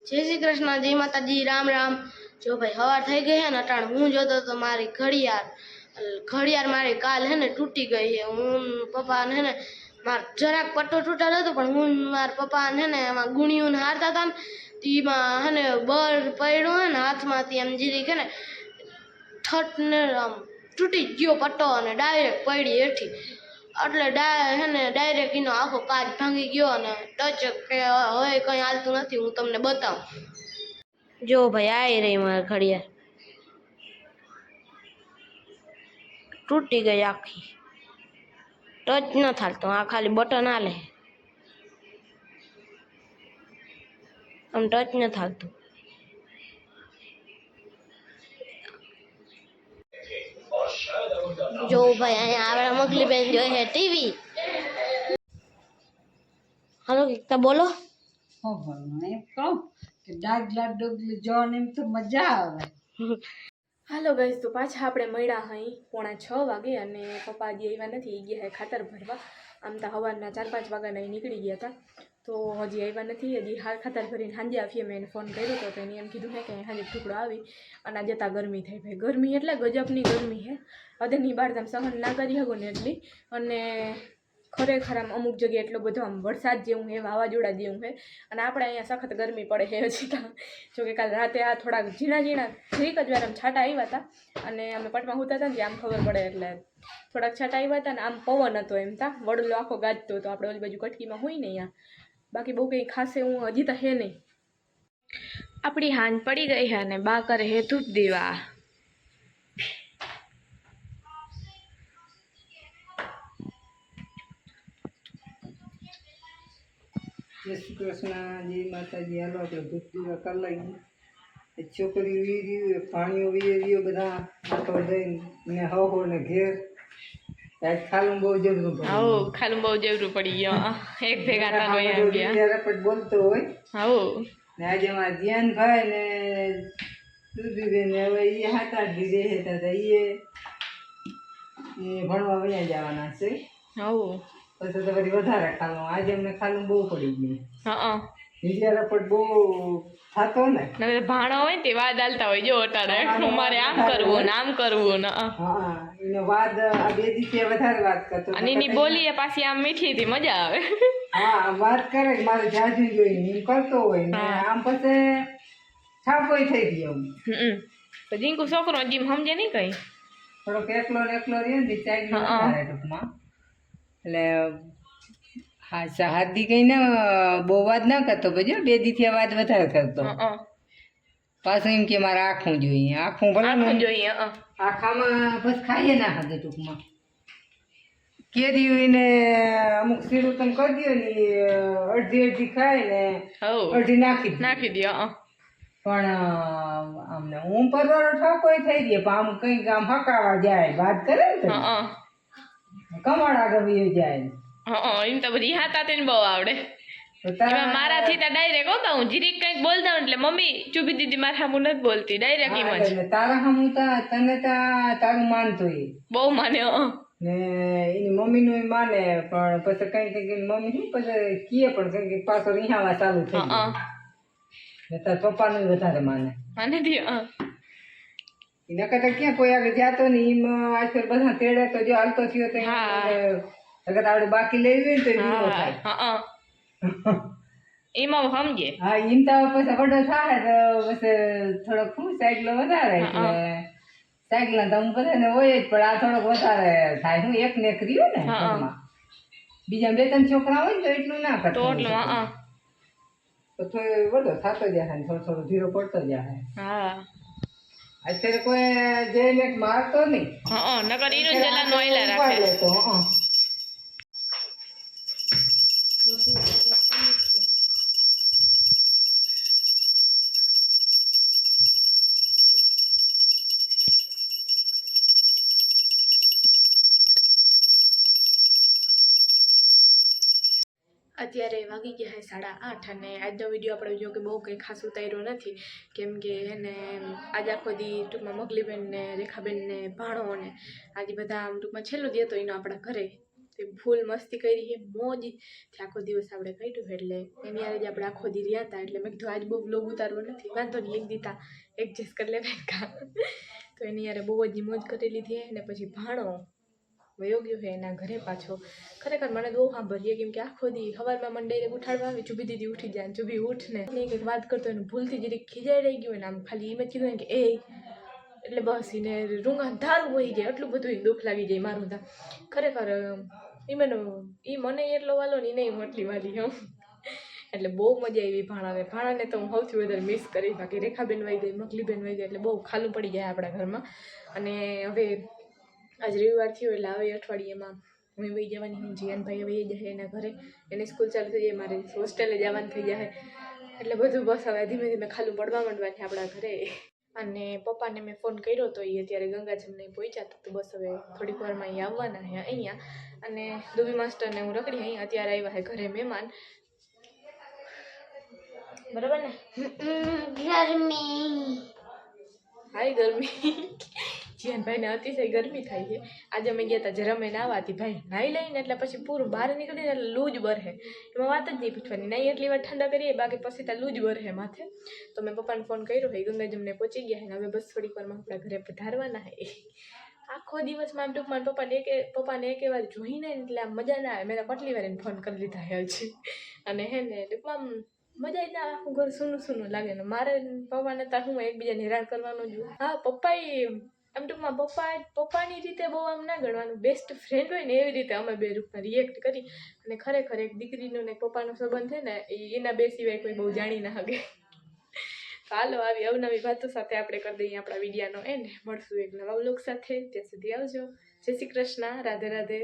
जय श्री कृष्ण, जय माता जी, राम राम। जो भाई हवा થઈ ગઈ है अटाण हूँ जो तो मारी घड़ियार मारी काल है ने टूटी गई है। हूँ पप्पा ने है मार જરાક પટ્ટો તૂટેલો હતો પણ હું માર પપ્પા ને ને એમાં ગુણીયું હારતા હતા ને તીમાં હે ને બર પડ્યો હે ને હાથમાંથી એમ જીરી કે ને ઠટ ને આમ તૂટી ગયો પટ્ટો અને ડાયરેક્ટ પડી હેઠી એટલે હે ને ડાયરેક્ટ એનો આખો કાચ ભાંગી ગયો અને ટચ કે હવે કંઈ હાલતું નથી। હું તમને બતાવું। જો ભાઈ આવી રહી મારી ઘડિયાળ તૂટી ગઈ આખી, टच न थालतो। आ खाली बटन आले आम टच न थालतो। जो भाई अँ आवड़ा मोकली बेन जो है टीवी। हेलो कितना बोलो હાલો ગાઈસ, તો પાછા આપણે મળ્યા અહીં 5:45 વાગે અને પપ્પા હજી આવ્યા નથી, ગયા હે ખાતર ભરવા। આમ તો સવારના 4-5 વાગ્યાના નીકળી ગયા હતા, તો હજી આવ્યા નથી। હજી ખાતર ભરીને સાંજે આવીએ। મેં એને ફોન કર્યો હતો તો એને એમ કીધું છે કે સાંજે ટુકડો આવી અને જતાં ગરમી થઈ ભાઈ। ગરમી એટલે ગજબની ગરમી છે, હદની બહાર તમે સહન ના કરી શકો ને એટલી। અને ખરેખર આમ અમુક જગ્યાએ એટલો બધો આમ વરસાદ જેવું છે, વાવાઝોડા જેવું છે અને આપણે અહીંયા સખત ગરમી પડે છે હજી તો। જોકે કાલ રાતે આ થોડાક ઝીણા થોડીક જ વાર આમ છાંટા આવ્યા હતા અને અમે પટમાં સૂતા હતા ને આમ ખબર પડે એટલે થોડાક છાંટા આવ્યા હતા ને આમ પવન હતો એમ તા વડલો આખો ગાજતો હતો। આપણે ઓલી બાજુ કટકીમાં હોય ને અહીંયા, બાકી બહુ કંઈ ખાસ એવું હજી તો હે નહીં। આપણી હાંજ પડી ગઈ છે અને બા કરે હે ધૂપ દીવા। जय श्री कृष्ण, जय माता जी। हालो આપણે ધૂપ દીવા કરી લઈએ। છોકરી વીર્યું પાણીઓ વીર્યું બધા આટો દઈને હો ને ઘેર આજ ખાલું બહુ જબરું પડ્યું। આવો ખાલું બહુ જબરું પડી ગયો, એક ભેગા તારો એમ ગયા ત્યારે પણ બોલતો હોય। આવો ને આજે અમારા ધ્યાનભાઈ ને દૂધીબેન હવે એ 7-8 દી રહેતા હતા, એ ભણવા વયા જવાના છે। આવો પછી તો વળી વધારે ખાલું આજે અમને ખાલું બહુ પડી ગયું। હા વિચારા પણ બહુ થતો ને ભાણો હોય તે વાદ આલતા હોય, જો અટાણે મારે આમ કરવું ને આમ કરવું ને હા એનો વાદ આ બે દિવસે વધારે વાત કરતો અને એની બોલી પાછી આમ મીઠી થી મજા આવે। હા વાત કરે કે મારે જાજુ જોઈને એમ કરતો હોય ને આમ પછી છાપોય થઈ ગયો। તો જીંકુ છોકરો જીમ સમજે નહીં કઈ, થોડોક એકલો રહે ને ચાઈ ટૂંકમાં એટલે હા હાથી કઈ ને બહુ વાત ના કરતો, પછી 2 દીથી વાત વધારે કરતો। પાછું એમ કે મારે આખું જોઈએ, આખું ભલે જોઈએ આખામાં બસ ખાઈએ ના ખાધે ટૂંકમાં કેરી ને અમુક સીડું તમે કરી દો ને અડધી ખાય ને અડધી નાખી દો। પણ અમને હું પરવારો ઠોકોય થઈ ગયો પણ આમ કંઈક આમ હકાવા જાય વાત કરે ને કમાડા ગવી જાય। એમ તો બધી હાથા તેને બહુ આવડે। મારાથી તો ડાયરેક્ટ હોતા હું જીરીક કંઈક બોલતા હું એટલે મમ્મી ચૂપી દીધી મારા સામું નથી બોલતી, ડાયરેક્ટ એમ જ તારા સામું તને તારું માનતો એ બહુ માને ને એની મમ્મીનું માને પણ પછી કઈ મમ્મી શું પછી કીએ પણ કઈ પાછો રિહાવા ચાલુ થઈ ગયો ને તાર પપ્પાનું વધારે માને એના કરતા ક્યાં કોઈ આગળ જાતો ને એમ આજકાલ બધા તેડે તો જો હાલતો થયો તો અગર આપણે બાકી લેવી હોય ને તો થાય એમાં સમજે। હા એમ તો પછી વડો થાય તો પછી થોડોક શું સાયકલો વધારે એટલે સાયકલ તો હું બધાને હોય જ પણ આ થોડોક વધારે થાય। હું એક ને એક રહ્યું ને બીજા 2-3 છોકરા હોય ને તો એટલું ના કરતો તો થોડો વડો થતો જાય ને થોડો ધીરો પડતો જાય। અત્યારે કોઈ જઈને મારતો નહીં, નકર ઈનો જલા નોઈલા રાખે તો અત્યારે વાગી ગયા છે 8:30 અને આજનો વિડીયો આપણે જો કે બહુ કંઈ ખાસ ઉતાર્યો નથી, કેમ કે એને આજે આખો દી ટૂંકમાં મોગલીબેન ને રેખાબેન ને ભાણો ને આજે બધા ટૂંકમાં છેલ્લો દી હતો એનો આપણા ઘરે, તે ફૂલ મસ્તી કરી છે મોજથી આખો દિવસ આપણે કાઢ્યું એટલે એની યારે જ આપણે આખો દી રહ્યા હતા એટલે મેં કીધું આજ બહુ વ્લોગ ઉતારવો નથી વાંધો નહીં એક દીતા એડજસ્ટ કરી લે તો એની યારે બહુ જ મોજ કરી લીધી અને પછી ભાણો વયો ગયો છે એના ઘરે પાછો ખરેખર મને બહુ સાંભળીએ કેમ કે આખો દી સવારમાં મને ડાયરેક્ટ ઉઠાડવા આવે ચૂબી દીદી ઉઠી જાય ચૂબી ઉઠને કંઈક વાત કરતો એને ભૂલથી જરીક ખીજાઈ રહી ગયું ને આમ ખાલી એમ જ કીધું કે એ એટલે બસ એને રૂંગા ધારું હોઈ જાય એટલું બધું એને દુઃખ લાગી જાય મારું તા ખરેખર એ મને એટલો વાલો ને નહીં હું એટલી વાલી હું એટલે બહુ મજા આવી ભાણાને તો હું સૌથી વધારે મિસ કરી બાકી રેખાબેન વહી ગઈ મકલીબેન વહી ગઈ એટલે બહુ ખાલું પડી જાય આપણા ઘરમાં અને હવે આજ રવિવાર થયો એટલે હવે અઠવાડિયેમાં હું વહી જવાની હું જીયાનભાઈ વહી જાય એના ઘરે એની સ્કૂલ ચાલુ થઈ જાય મારે હોસ્ટેલે જવાનું થઈ જાય એટલે બધું બસ હવે ધીમે ધીમે ખાલું પડવા માંડવાની આપણા ઘરે અને પપ્પાને મેં ફોન કર્યો તો એ અત્યારે ગંગાજમને પહોંચ્યા તો બસ હવે થોડીક વારમાં અહીં આવવાના છે અહીંયા અને દુબી માસ્ટરને હું રખડી અહીં અત્યારે આવ્યા છે ઘરે મહેમાન બરાબર ને ગરમી હાય ગરમી જીયાનભાઈને અતિશય ગરમી થાય છે આજે અમે ગયા હતા જરામે નાવાથી ભાઈ નાહી લઈને એટલે પછી પૂરું બહાર નીકળીને એટલે લૂજ બરહે એમાં વાત જ નહીં પૂછવાની નહીં એટલી વાર ઠંડા કરીએ બાકી પછી ત્યાં લૂજ બરહે માથે તો મેં પપ્પાને ફોન કર્યો હોય ગંગાજમને પહોંચી ગયા ને હવે બસ થોડીક વારમાં આપણા ઘરે પધારવાના હે આખો દિવસમાં આમ ટૂંકમાં પપ્પાને એક વાર જોઈને એટલે આમ મજા ના આવે મેં તો કેટલી વાર એને ફોન કરી લીધા હે છે અને હે ને ટૂંકમાં મજા જ ના આખું ઘર સૂનું સૂનું લાગે ને મારે પપ્પાને ત્યાં હું એકબીજાને હેરાન કરવાનું છું હા પપ્પાએ આમ ટૂંકમાં પપ્પાની રીતે બહુ આમ ના ગણવાનું બેસ્ટ ફ્રેન્ડ હોય ને એવી રીતે અમે બે રૂપમાં રિએક્ટ કરી અને ખરેખર એક દીકરીનો ને પપ્પાનો સંબંધ છે ને એના બે સિવાય કોઈ બહુ જાણી ના શકે હાલો આવી અવનવી વાતો સાથે આપણે કરી દઈએ આપણા વિડીયાનો એન્ડ મળશું એક નવા વ્લોગ સાથે ત્યાં સુધી આવજો જય શ્રી કૃષ્ણ રાધે રાધે